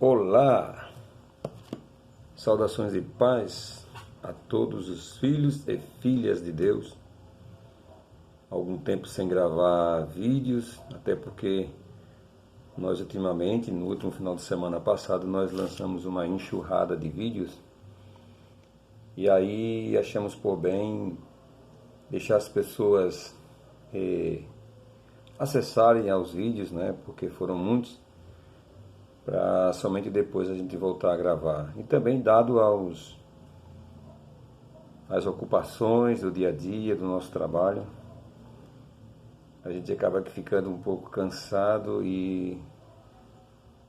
Olá, saudações de paz a todos os filhos e filhas de Deus. Algum tempo sem gravar vídeos, até porque nós ultimamente, no último final de semana passado, nós lançamos uma enxurrada de vídeos e aí achamos por bem deixar as pessoas acessarem aos vídeos, né, porque foram muitos, para somente depois a gente voltar a gravar. E também dado às ocupações do dia a dia, do nosso trabalho, a gente acaba ficando um pouco cansado e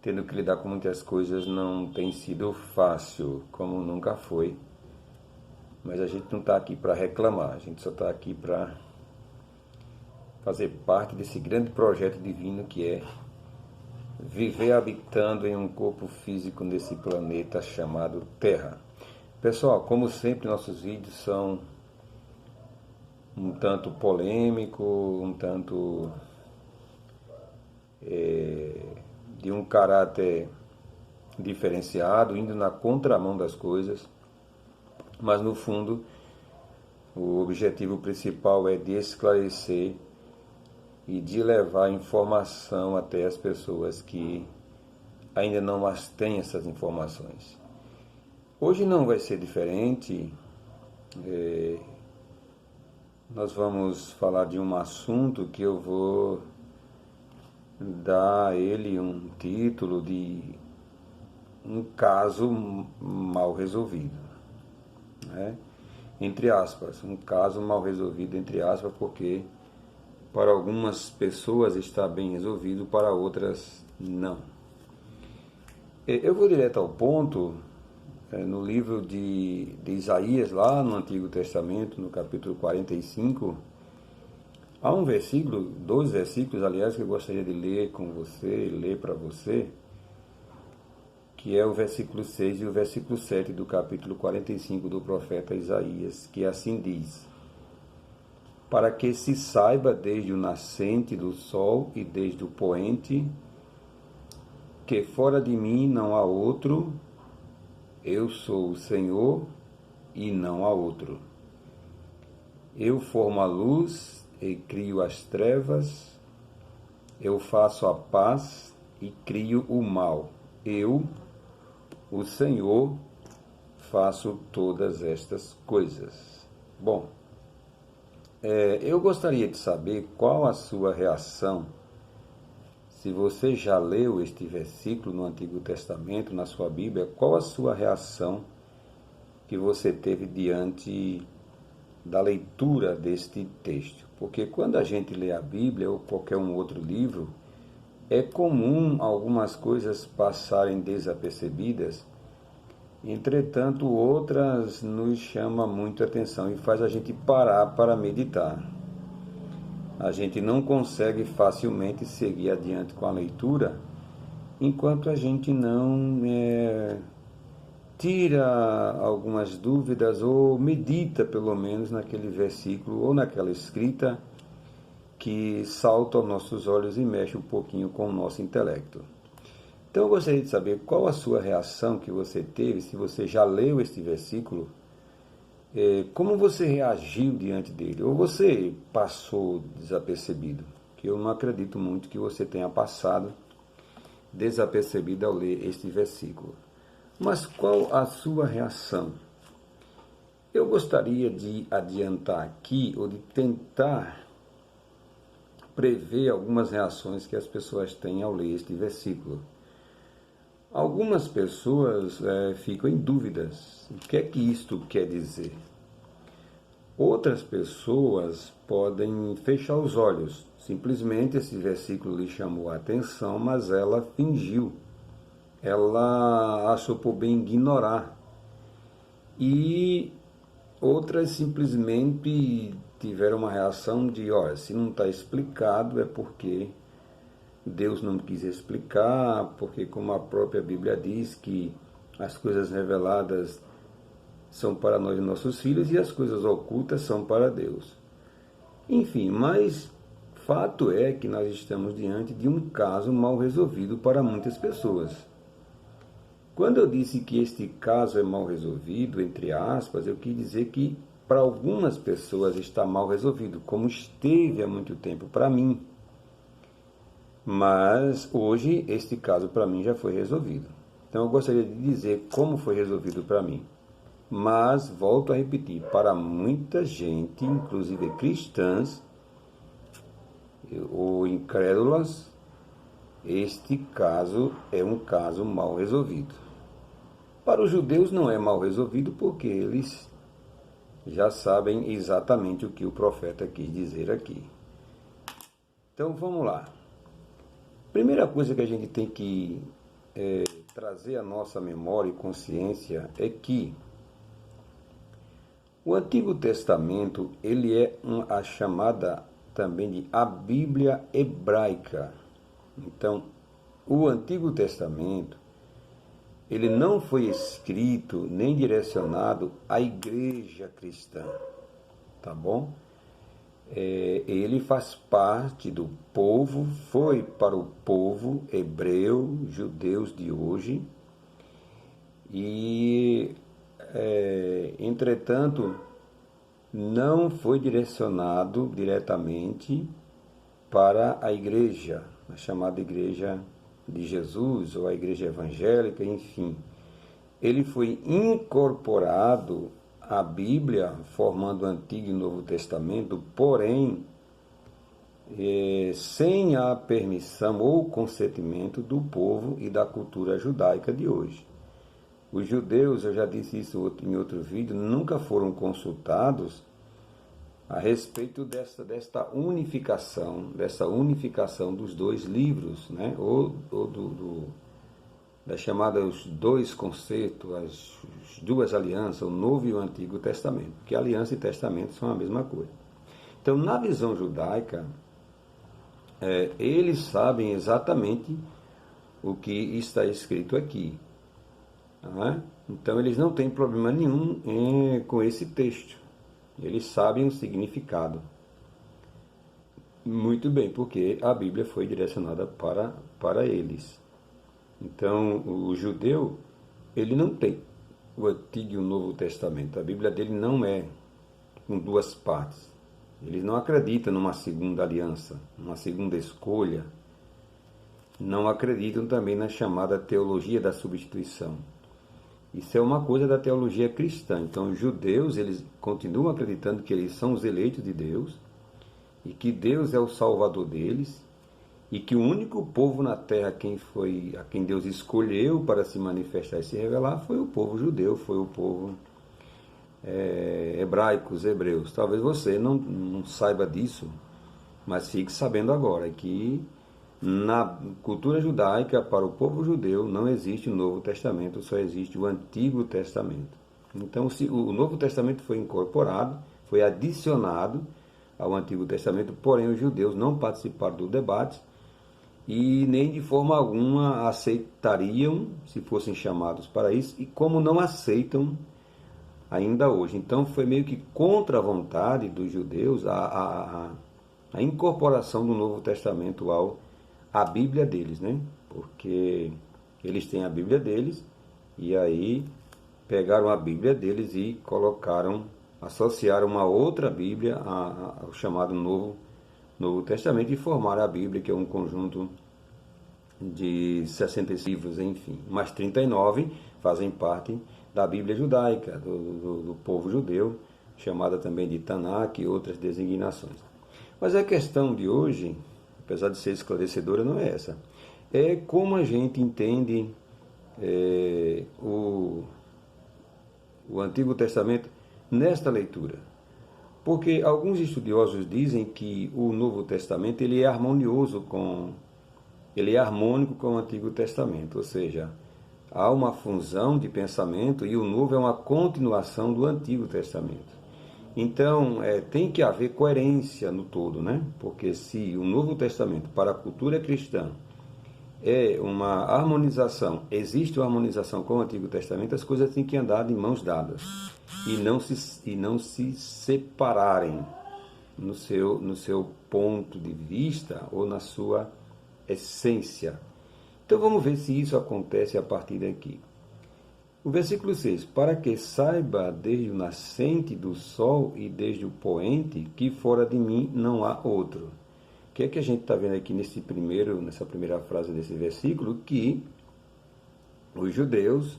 tendo que lidar com muitas coisas não tem sido fácil, como nunca foi. Mas a gente não está aqui para reclamar, a gente só está aqui para fazer parte desse grande projeto divino que é viver habitando em um corpo físico nesse planeta chamado Terra. Pessoal, como sempre, nossos vídeos são um tanto polêmico, um tanto de um caráter diferenciado, indo na contramão das coisas, mas no fundo o objetivo principal é de esclarecer e de levar informação até as pessoas que ainda não as têm essas informações. Hoje não vai ser diferente. Nós vamos falar de um assunto que eu vou dar a ele um título de um caso mal resolvido, né? Entre aspas, um caso mal resolvido, entre aspas, porque para algumas pessoas está bem resolvido, para outras não. Eu vou direto ao ponto. No livro de Isaías, lá no Antigo Testamento, no capítulo 45, há um versículo, dois versículos, aliás, que eu gostaria de ler com você, ler para você, que é o versículo 6 e o versículo 7 do capítulo 45 do profeta Isaías, que assim diz: para que se saiba desde o nascente do sol e desde o poente, que fora de mim não há outro, eu sou o Senhor e não há outro. Eu formo a luz e crio as trevas, eu faço a paz e crio o mal. Eu, o Senhor, faço todas estas coisas. Bom, eu gostaria de saber qual a sua reação, se você já leu este versículo no Antigo Testamento, na sua Bíblia, qual a sua reação que você teve diante da leitura deste texto? Porque quando a gente lê a Bíblia ou qualquer um outro livro, é comum algumas coisas passarem desapercebidas, entretanto outras nos chamam muito a atenção e faz a gente parar para meditar. A gente não consegue facilmente seguir adiante com a leitura enquanto a gente não tira algumas dúvidas ou medita pelo menos naquele versículo ou naquela escrita que salta aos nossos olhos e mexe um pouquinho com o nosso intelecto. Então eu gostaria de saber qual a sua reação que você teve, se você já leu este versículo, como você reagiu diante dele? Ou você passou desapercebido? Que eu não acredito muito que você tenha passado desapercebido ao ler este versículo. Mas qual a sua reação? Eu gostaria de adiantar aqui, ou de tentar prever algumas reações que as pessoas têm ao ler este versículo. Algumas pessoas ficam em dúvidas. O que é que isto quer dizer? Outras pessoas podem fechar os olhos. Simplesmente esse versículo lhe chamou a atenção, mas ela fingiu. Ela achou por bem ignorar. E outras simplesmente tiveram uma reação de, olha, se não está explicado é porque Deus não quis explicar, porque como a própria Bíblia diz que as coisas reveladas são para nós e nossos filhos e as coisas ocultas são para Deus. Enfim, mas fato é que nós estamos diante de um caso mal resolvido para muitas pessoas. Quando eu disse que este caso é mal resolvido, entre aspas, eu quis dizer que para algumas pessoas está mal resolvido, como esteve há muito tempo para mim. Mas hoje este caso para mim já foi resolvido. Então eu gostaria de dizer como foi resolvido para mim. Mas volto a repetir, para muita gente, inclusive cristãs ou incrédulas, este caso é um caso mal resolvido. Para os judeus não é mal resolvido porque eles já sabem exatamente o que o profeta quis dizer aqui. Então vamos lá. Primeira coisa que a gente tem que trazer à nossa memória e consciência é que o Antigo Testamento ele é a chamada também de a Bíblia hebraica. Então, o Antigo Testamento ele não foi escrito nem direcionado à igreja cristã, tá bom? Ele faz parte do povo, foi para o povo hebreu, judeus de hoje, e, entretanto, não foi direcionado diretamente para a igreja, a chamada igreja de Jesus, ou a igreja evangélica, enfim. Ele foi incorporado à Bíblia, formando o Antigo e Novo Testamento, porém, sem a permissão ou consentimento do povo e da cultura judaica de hoje. Os judeus, eu já disse isso em outro vídeo, nunca foram consultados a respeito desta unificação dos dois livros, né? ou da chamada os dois conceitos, as duas alianças, o Novo e o Antigo Testamento, porque aliança e testamento são a mesma coisa. Então, na visão judaica, eles sabem exatamente o que está escrito aqui. Não é? Então, eles não têm problema nenhum com esse texto. Eles sabem o significado. Muito bem, porque a Bíblia foi direcionada para eles. Então, o judeu, ele não tem o Antigo e o Novo Testamento. A Bíblia dele não é com duas partes. Eles não acreditam numa segunda aliança, numa segunda escolha. Não acreditam também na chamada teologia da substituição. Isso é uma coisa da teologia cristã. Então, os judeus, eles continuam acreditando que eles são os eleitos de Deus e que Deus é o salvador deles e que o único povo na terra a quem Deus escolheu para se manifestar e se revelar foi o povo judeu, foi o povo hebraico, os hebreus. Talvez você não saiba disso, mas fique sabendo agora que na cultura judaica, para o povo judeu, não existe o Novo Testamento, só existe o Antigo Testamento. Então, o Novo Testamento foi incorporado, foi adicionado ao Antigo Testamento, porém os judeus não participaram do debate e nem de forma alguma aceitariam, se fossem chamados para isso, e como não aceitam ainda hoje. Então, foi meio que contra a vontade dos judeus a incorporação do Novo Testamento a Bíblia deles, né? Porque eles têm a Bíblia deles e aí pegaram a Bíblia deles e associaram uma outra Bíblia ao chamado Novo Testamento e formaram a Bíblia, que é um conjunto de 66 livros, enfim. Mas 39 fazem parte da Bíblia judaica, do povo judeu, chamada também de Tanakh e outras designações. Mas a questão de hoje, apesar de ser esclarecedora, não é essa. É como a gente entende o Antigo Testamento nesta leitura. Porque alguns estudiosos dizem que o Novo Testamento ele é harmonioso ele é harmônico com o Antigo Testamento, ou seja, há uma fusão de pensamento e o Novo é uma continuação do Antigo Testamento. Então, tem que haver coerência no todo, né? Porque se o Novo Testamento para a cultura cristã é uma harmonização, existe uma harmonização com o Antigo Testamento, as coisas têm que andar de mãos dadas e não se separarem no seu ponto de vista ou na sua essência. Então vamos ver se isso acontece a partir daqui. O versículo 6, para que saiba desde o nascente do sol e desde o poente, que fora de mim não há outro. O que é que a gente está vendo aqui nessa primeira frase desse versículo? Que os judeus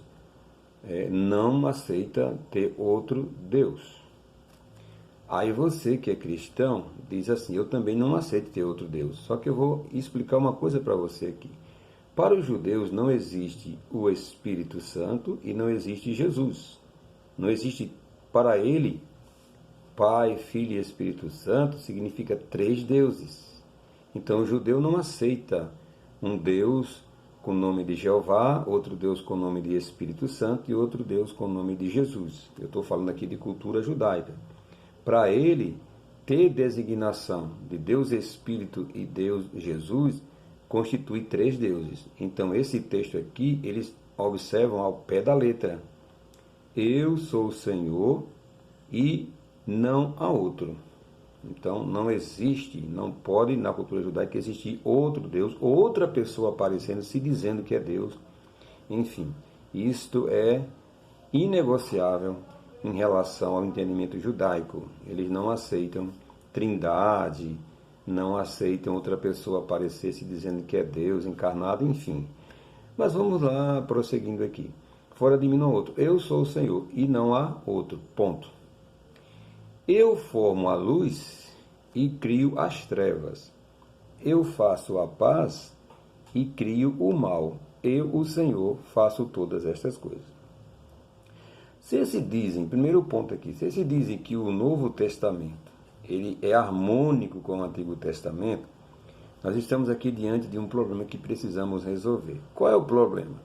não aceitam ter outro Deus. Aí você que é cristão diz assim, eu também não aceito ter outro Deus. Só que eu vou explicar uma coisa para você aqui. Para os judeus não existe o Espírito Santo e não existe Jesus. Não existe para ele Pai, Filho e Espírito Santo significa 3 deuses. Então o judeu não aceita um Deus com o nome de Jeová, outro Deus com o nome de Espírito Santo e outro Deus com o nome de Jesus. Eu estou falando aqui de cultura judaica. Para ele, ter designação de Deus Espírito e Deus Jesus constitui 3 deuses. Então, esse texto aqui, eles observam ao pé da letra. Eu sou o Senhor e não há outro. Então, não existe, não pode na cultura judaica existir outro Deus, outra pessoa aparecendo, se dizendo que é Deus. Enfim, isto é inegociável em relação ao entendimento judaico. Eles não aceitam trindade, não aceitam outra pessoa aparecer se dizendo que é Deus encarnado, enfim. Mas vamos lá, prosseguindo aqui. Fora de mim não há outro. Eu sou o Senhor e não há outro. Ponto. Eu formo a luz e crio as trevas. Eu faço a paz e crio o mal. Eu, o Senhor, faço todas estas coisas. Se se dizem, primeiro ponto aqui, se dizem que o Novo Testamento ele é harmônico com o Antigo Testamento, nós estamos aqui diante de um problema que precisamos resolver. Qual é o problema?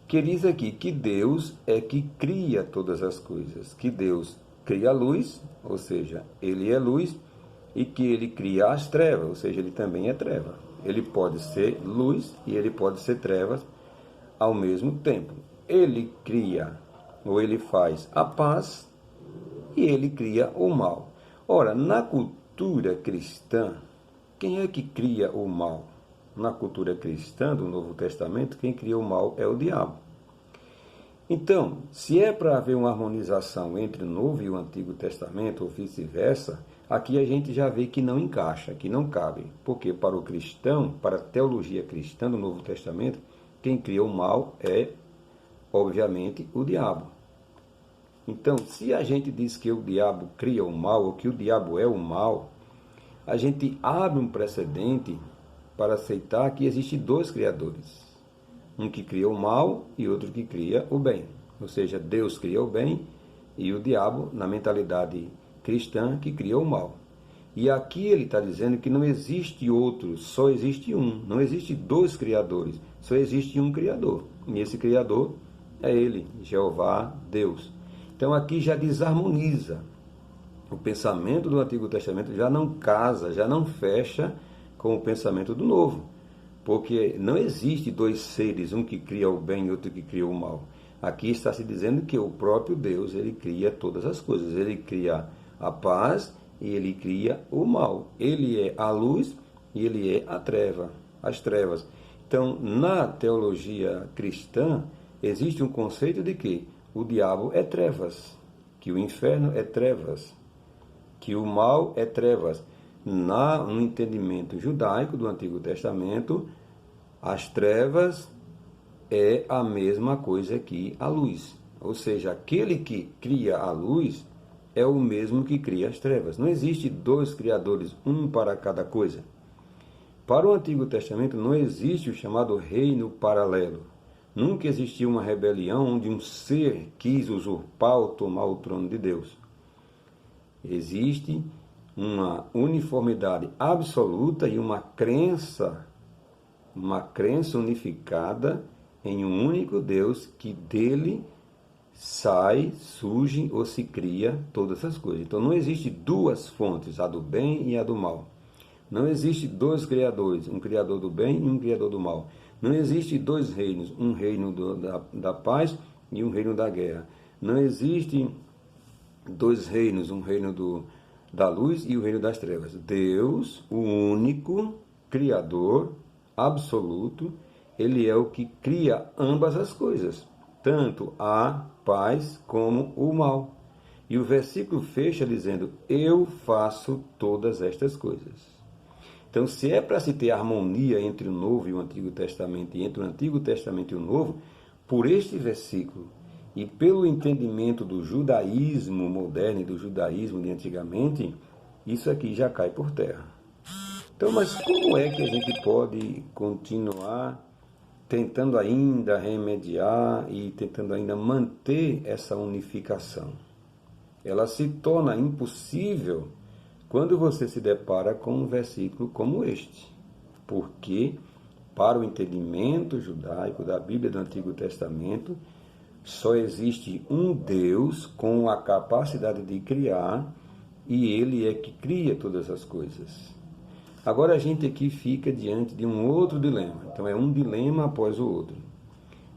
Que diz aqui que Deus é que cria todas as coisas, que Deus cria a luz, ou seja, ele é luz, e que ele cria as trevas, ou seja, ele também é treva. Ele pode ser luz e ele pode ser trevas ao mesmo tempo. Ele cria ou ele faz a paz e ele cria o mal. Ora, na cultura cristã, quem é que cria o mal? Na cultura cristã do Novo Testamento, quem cria o mal é o diabo. Então, se é para haver uma harmonização entre o Novo e o Antigo Testamento, ou vice-versa, aqui a gente já vê que não encaixa, que não cabe. Porque para o cristão, para a teologia cristã do Novo Testamento, quem cria o mal é, obviamente, o diabo. Então, se a gente diz que o diabo cria o mal, ou que o diabo é o mal, a gente abre um precedente para aceitar que existem 2 criadores. Um que cria o mal e outro que cria o bem. Ou seja, Deus cria o bem e o diabo, na mentalidade cristã, que cria o mal. E aqui ele está dizendo que não existe outro, só existe um. Não existe 2 criadores, só existe um criador. E esse criador é ele, Jeová, Deus. Então aqui já desarmoniza. O pensamento do Antigo Testamento já não casa, já não fecha com o pensamento do Novo. Porque não existe 2 seres, um que cria o bem e outro que cria o mal. Aqui está se dizendo que o próprio Deus, ele cria todas as coisas. Ele cria a paz e ele cria o mal. Ele é a luz e ele é a treva, as trevas. Então, na teologia cristã, existe um conceito de que o diabo é trevas, que o inferno é trevas, que o mal é trevas. No entendimento judaico do Antigo Testamento, as trevas é a mesma coisa que a luz. Ou seja, aquele que cria a luz é o mesmo que cria as trevas. Não existe 2 criadores, um para cada coisa. Para o Antigo Testamento não existe o chamado reino paralelo. Nunca existiu uma rebelião onde um ser quis usurpar ou tomar o trono de Deus. Existe uma uniformidade absoluta e uma crença unificada em um único Deus, que dele surge ou se cria todas as coisas. Então não existe 2 fontes, a do bem e a do mal. Não existe 2 criadores, um criador do bem e um criador do mal. Não existe 2 reinos, um reino da paz e um reino da guerra. Não existe 2 reinos, um reino da luz e o reino das trevas. Deus, o único Criador absoluto, ele é o que cria ambas as coisas. tanto a paz como o mal. E o versículo fecha dizendo: eu faço todas estas coisas. Então, se é para se ter harmonia entre o Novo e o Antigo Testamento, e entre o Antigo Testamento e o Novo, por este versículo e pelo entendimento do judaísmo moderno e do judaísmo de antigamente, isso aqui já cai por terra. Então, mas como é que a gente pode continuar tentando ainda remediar e tentando ainda manter essa unificação? Ela se torna impossível quando você se depara com um versículo como este. Porque, para o entendimento judaico da Bíblia do Antigo Testamento, só existe um Deus com a capacidade de criar, e Ele é que cria todas as coisas. Agora a gente aqui fica diante de um outro dilema. Então é um dilema após o outro.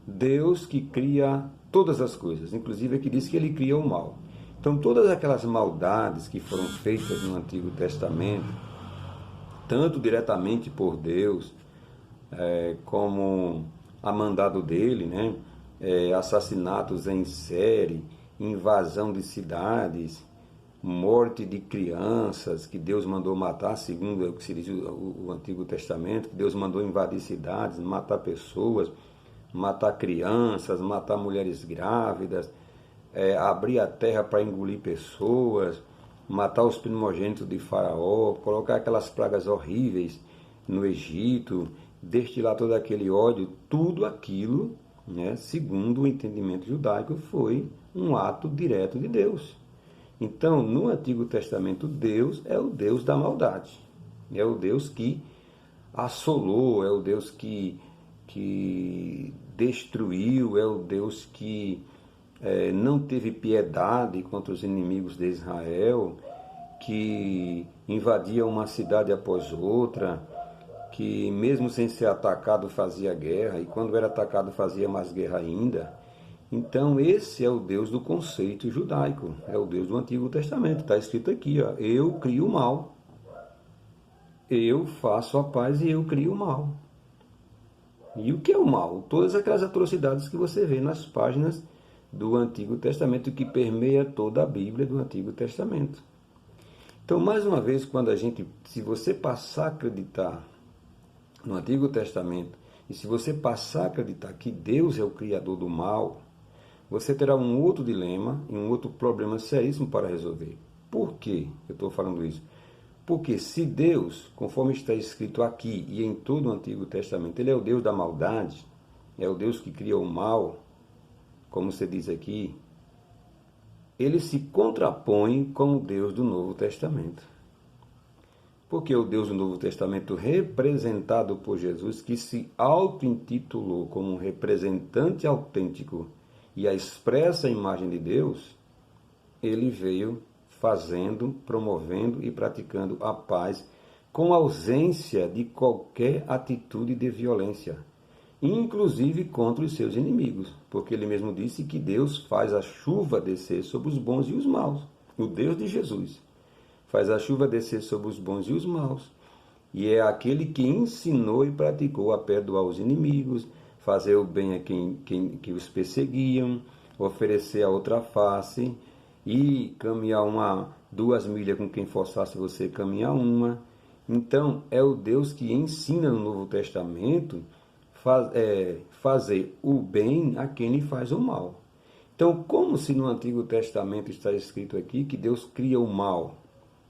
Deus que cria todas as coisas, inclusive aqui diz que Ele cria o mal. Então todas aquelas maldades que foram feitas no Antigo Testamento, tanto diretamente por Deus, como a mandado dele, né? Assassinatos em série, invasão de cidades, morte de crianças que Deus mandou matar, segundo o que se diz o Antigo Testamento, que Deus mandou invadir cidades, matar pessoas, matar crianças, matar mulheres grávidas, abrir a terra para engolir pessoas, matar os primogênitos de Faraó, colocar aquelas pragas horríveis no Egito, destilar todo aquele ódio, tudo aquilo, né, segundo o entendimento judaico, foi um ato direto de Deus. Então, no Antigo Testamento, Deus é o Deus da maldade. É o Deus que assolou, é o Deus que destruiu, é o Deus que não teve piedade contra os inimigos de Israel, que invadia uma cidade após outra, que mesmo sem ser atacado fazia guerra, e quando era atacado fazia mais guerra ainda. Então esse é o Deus do conceito judaico, é o Deus do Antigo Testamento. Está escrito aqui, ó, eu crio o mal, eu faço a paz e eu crio o mal. E o que é o mal? Todas aquelas atrocidades que você vê nas páginas do Antigo Testamento, que permeia toda a Bíblia do Antigo Testamento. Então, mais uma vez, se você passar a acreditar no Antigo Testamento, e se você passar a acreditar que Deus é o Criador do mal, você terá um outro dilema e um outro problema seríssimo para resolver. Por que eu estou falando isso? Porque se Deus, conforme está escrito aqui e em todo o Antigo Testamento, Ele é o Deus da maldade, é o Deus que cria o mal, como você diz aqui, Ele se contrapõe com o Deus do Novo Testamento. Porque o Deus do Novo Testamento, representado por Jesus, que se auto-intitulou como um representante autêntico e a expressa imagem de Deus, Ele veio fazendo, promovendo e praticando a paz com ausência de qualquer atitude de violência, inclusive contra os seus inimigos, porque ele mesmo disse que Deus faz a chuva descer sobre os bons e os maus. O Deus de Jesus faz a chuva descer sobre os bons e os maus, e é aquele que ensinou e praticou a perdoar os inimigos, fazer o bem a que os perseguiam, oferecer a outra face, e caminhar 2 milhas com quem forçasse você caminhar uma. Então, é o Deus que ensina no Novo Testamento fazer o bem a quem lhe faz o mal. Então, como se no Antigo Testamento está escrito aqui que Deus cria o mal,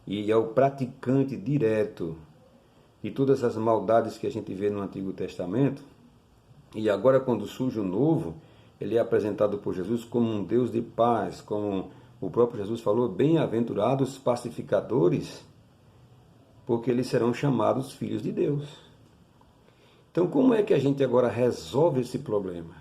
e é o praticante direto de todas as maldades que a gente vê no Antigo Testamento, e agora quando surge o Novo, ele é apresentado por Jesus como um Deus de paz, como o próprio Jesus falou, bem-aventurados pacificadores, porque eles serão chamados filhos de Deus. Então, como é que a gente agora resolve esse problema?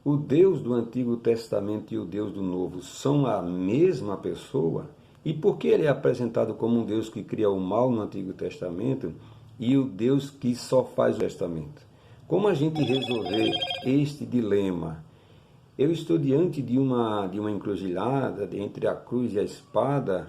O Deus do Antigo Testamento e o Deus do Novo são a mesma pessoa? E por que ele é apresentado como um Deus que cria o mal no Antigo Testamento e o Deus que só faz o Testamento? Como a gente resolver este dilema? Eu estou diante de uma encruzilhada entre a cruz e a espada,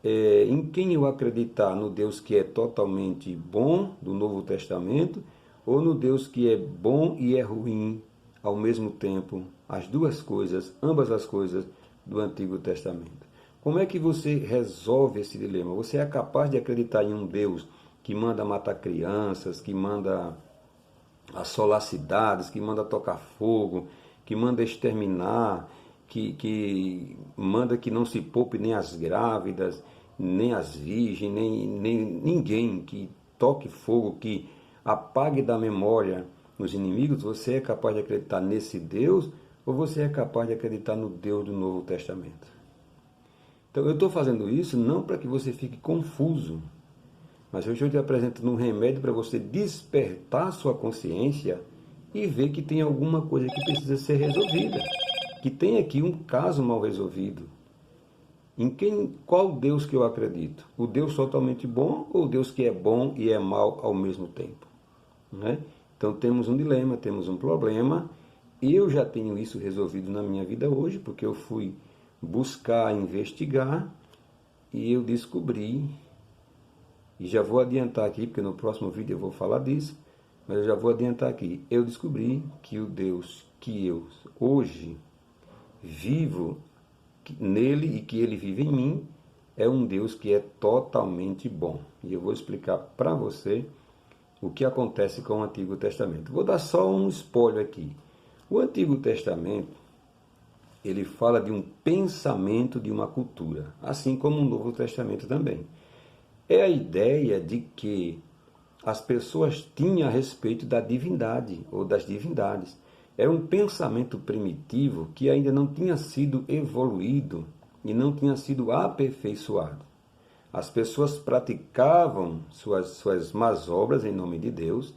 em quem eu acreditar, no Deus que é totalmente bom, do Novo Testamento, ou no Deus que é bom e é ruim, ao mesmo tempo as duas coisas, ambas as coisas do Antigo Testamento? Como é que você resolve esse dilema? Você é capaz de acreditar em um Deus que manda matar crianças, que manda assolar cidades, que manda tocar fogo, que manda exterminar, que manda que não se poupe nem as grávidas, nem as virgens, nem ninguém, que toque fogo, que apague da memória os inimigos? Você é capaz de acreditar nesse Deus ou você é capaz de acreditar no Deus do Novo Testamento? Então eu estou fazendo isso não para que você fique confuso, mas eu estou te apresentando um remédio para você despertar sua consciência e ver que tem alguma coisa que precisa ser resolvida, que tem aqui um caso mal resolvido. Qual Deus que eu acredito? O Deus totalmente bom ou o Deus que é bom e é mal ao mesmo tempo? Né? Então temos um dilema, temos um problema. Eu já tenho isso resolvido na minha vida hoje, porque eu fui buscar, investigar e eu descobri, e já vou adiantar aqui, porque no próximo vídeo eu vou falar disso, mas eu já vou adiantar aqui, eu descobri que o Deus que eu hoje vivo nele e que ele vive em mim é um Deus que é totalmente bom. E eu vou explicar para você o que acontece com o Antigo Testamento. Vou dar só um spoiler aqui. O Antigo Testamento, ele fala de um pensamento de uma cultura, assim como o Novo Testamento também. É a ideia de que as pessoas tinham a respeito da divindade ou das divindades. Era um pensamento primitivo que ainda não tinha sido evoluído e não tinha sido aperfeiçoado. As pessoas praticavam suas más obras em nome de Deus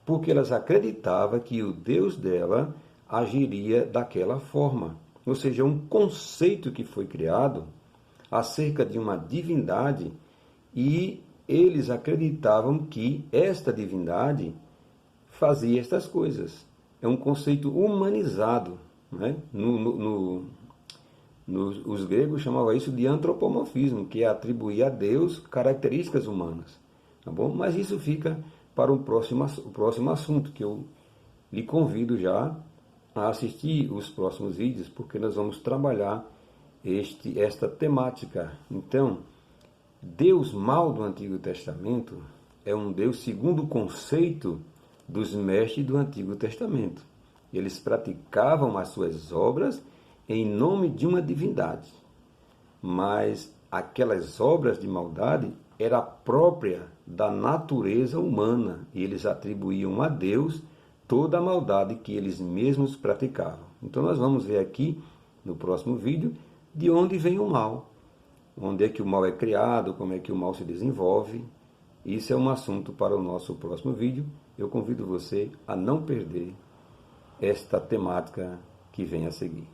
porque elas acreditavam que o Deus dela agiria daquela forma. Ou seja, um conceito que foi criado acerca de uma divindade e eles acreditavam que esta divindade fazia estas coisas. É um conceito humanizado. Né? Os gregos chamavam isso de antropomorfismo, que é atribuir a Deus características humanas. Tá bom? Mas isso fica para o próximo assunto, que eu lhe convido já a assistir os próximos vídeos, porque nós vamos trabalhar esta temática. Então, Deus mau do Antigo Testamento é um Deus segundo o conceito dos mestres do Antigo Testamento. Eles praticavam as suas obras em nome de uma divindade, mas aquelas obras de maldade era própria da natureza humana e eles atribuíam a Deus toda a maldade que eles mesmos praticavam. Então nós vamos ver aqui no próximo vídeo de onde vem o mal, onde é que o mal é criado, como é que o mal se desenvolve. Isso é um assunto para o nosso próximo vídeo. Eu convido você a não perder esta temática que vem a seguir.